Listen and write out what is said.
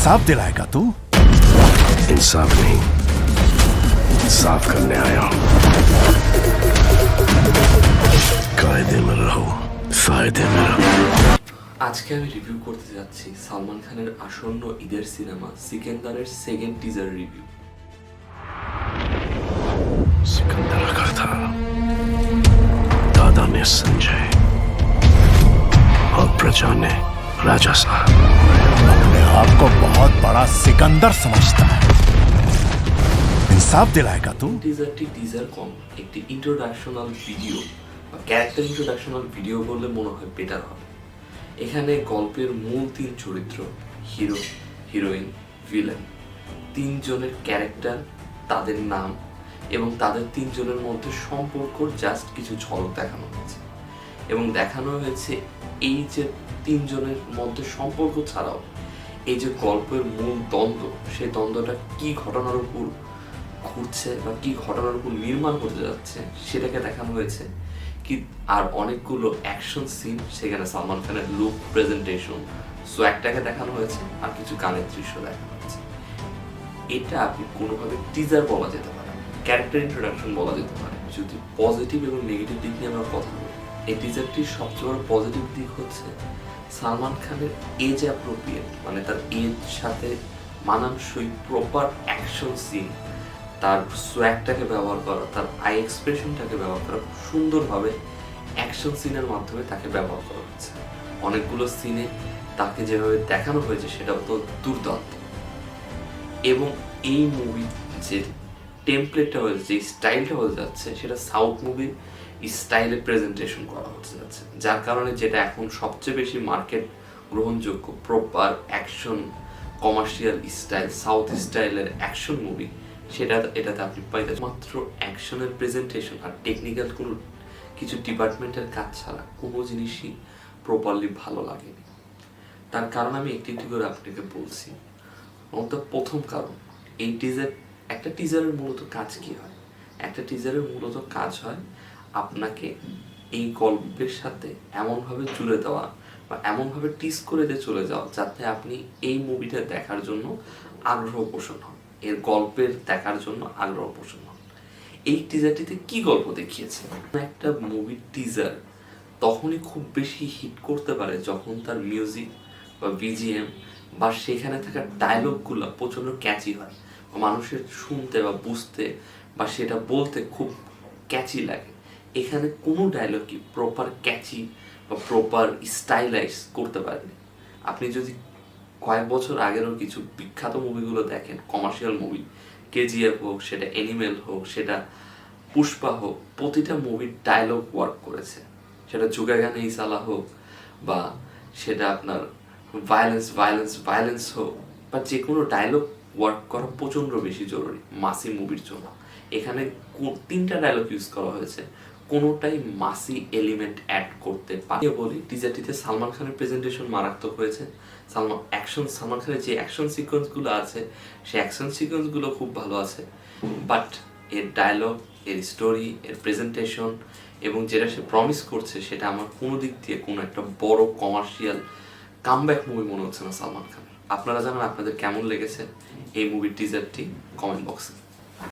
इंसाफ दिलाएगा तू? इंसाफ नहीं, साफ करने आया हूं। कायदे में रहो, फायदे में रहो। আজকে আমি রিভিউ করতে যাচ্ছি সালমান খানের আসন্ন ঈদের সিনেমা সিকেন্দারের সেকেন্ড টিজার রিভিউ। सिकंदर का था दादा ने संजय और प्रजा ने राजा साहब। अपने आप को बहुत बड़ा सिकंदर समझता है। इंसाफ दिलाएगा तू? টিজারটি টিজার কম একটি ইন্ট্রোডাকশনাল ভিডিও বা ক্যারেক্টার ইন্ট্রোডাকশনাল ভিডিও বললে মনে হয় বেটার হবে। এখানে গল্পের মূল তিন চরিত্র হিরো, হিরোইন, ভিলেন তিনজনের ক্যারেক্টার, তাদের নাম এবং তাদের তিনজনের মধ্যে সম্পর্ক জাস্ট কিছু ঝলক দেখানো হয়েছে এবং দেখানো হয়েছে এই যে তিনজনের মধ্যে সম্পর্ক ছাড়াও এই যে গল্পের মূল দ্বন্দ্ব, সেই দ্বন্দ্বটা কি ঘটনার উপর ঘুরছে বা কি ঘটনার উপর নির্মাণ করতে যাচ্ছে সেটাকে দেখানো হয়েছে কি। আর অনেকগুলো অ্যাকশন সিন, সেখানে সালমান খানের লুক, প্রেজেন্টেশন, সোয়াগটাকে দেখানো হয়েছে আর কিছু গানের দৃশ্য দেখানো হয়েছে। এটা আপনি কোনোভাবে টিজার বলা যেতে পারে, ক্যারেক্টার ইন্ট্রোডাকশন বলা যেতে পারে। যদি পজিটিভ এবং নেগেটিভ দিক নিয়ে আমরা কথা বলি, এই টিজারটির সবচেয়ে বড় পজিটিভ দিক হচ্ছে সালমান খানের এজ অ্যাপ্রোপ্রিয়েট, মানে তার এজ সাথে মানানসই প্রপার অ্যাকশন সিন, তার সোয়াগটাকে ব্যবহার করা, তার আই এক্সপ্রেশনটাকে ব্যবহার করা, খুব সুন্দরভাবে অ্যাকশন সিনের মাধ্যমে তাকে ব্যবহার করা হচ্ছে। অনেকগুলো সিনে তাকে যেভাবে দেখানো হয়েছে সেটাও তো দুর্দান্ত। এবং এই মুভি যে টেমপ্লেটটা হয়েছে, যে স্টাইলটা হয়ে যাচ্ছে, সেটা সাউথ মুভির স্টাইলে প্রেজেন্টেশন করা হতে যাচ্ছে, যার কারণে যেটা এখন সবচেয়ে বেশি মার্কেট গ্রহণযোগ্য proper action commercial style, south স্টাইলের অ্যাকশন মুভি, সেটা এটাতে আপনি পাইতে মাত্র অ্যাকশনের প্রেজেন্টেশন আর টেকনিক্যাল কোনো কিছু ডিপার্টমেন্টের কাজ ছাড়া কোনো জিনিসই প্রপারলি ভালো লাগেনি। তার কারণ আমি একটি একটি করে আপনাকে বলছি। অন্তত প্রথম কারণ, এই একটা টিজারের মূলত কাজ কি হয়? একটা টিজারের মূলত কাজ হয় আপনাকে এই গল্পের সাথে এমনভাবে জুড়ে দেওয়া বা এমনভাবে টিজ করে দিয়ে চলে যাওয়া যাতে আপনি এই মুভিটা দেখার জন্য আগ্রহ পোষণ হন, এর গল্পের দেখার জন্য আগ্রহ পোষণ হন। এই টিজারটিতে কি গল্প দেখিয়েছে? একটা মুভির টিজার তখনই খুব বেশি হিট করতে পারে যখন তার মিউজিক বা বিজিএম বা সেখানে থাকা ডায়লগগুলো প্রচণ্ড ক্যাচি হয়, মানুষের শুনতে বা বুঝতে বা সেটা বলতে খুব ক্যাচি লাগে। এখানে কোনো ডায়লগই প্রপার ক্যাচি বা প্রপার স্টাইলাইজ করতে পারেনি। আপনি যদি কয়েক বছর আগেরও কিছু বিখ্যাত মুভিগুলো দেখেন, কমার্শিয়াল মুভি, কেজিএফ হোক, সেটা অ্যানিমেল হোক, সেটা পুষ্পা হোক, প্রতিটা মুভির ডায়লগ ওয়ার্ক করেছে। সেটা যুগা গানে ইসালা হোক বা সেটা আপনার ভায়োলেন্স হোক, বা যে কোনো ডায়লগ ওয়ার্ক করা প্রচণ্ড বেশি জরুরি মাসি মুভির জন্য। এখানে তিনটা ডায়লগ ইউজ করা হয়েছে, কোনোটাই মাসি এলিমেন্ট অ্যাড করতে পারে। বলি টিজারটিতে সালমান খানের প্রেজেন্টেশন মারাত্মক হয়েছে। সালমান খানের যে অ্যাকশন সিকোয়েন্সগুলো আছে, সেই অ্যাকশন সিকোয়েন্সগুলো খুব ভালো আছে, বাট এর ডায়লগ, এর স্টোরি, এর প্রেজেন্টেশন এবং যেটা সে প্রমিস করছে সেটা আমার কোনো দিক দিয়ে কোনো একটা বড় কমার্শিয়াল কামব্যাক মুভি মনে হচ্ছে না সালমান খানের। আপনারা জানেন আপনাদের কেমন লেগেছে এই মুভির টিজারটি, কমেন্ট বক্সে।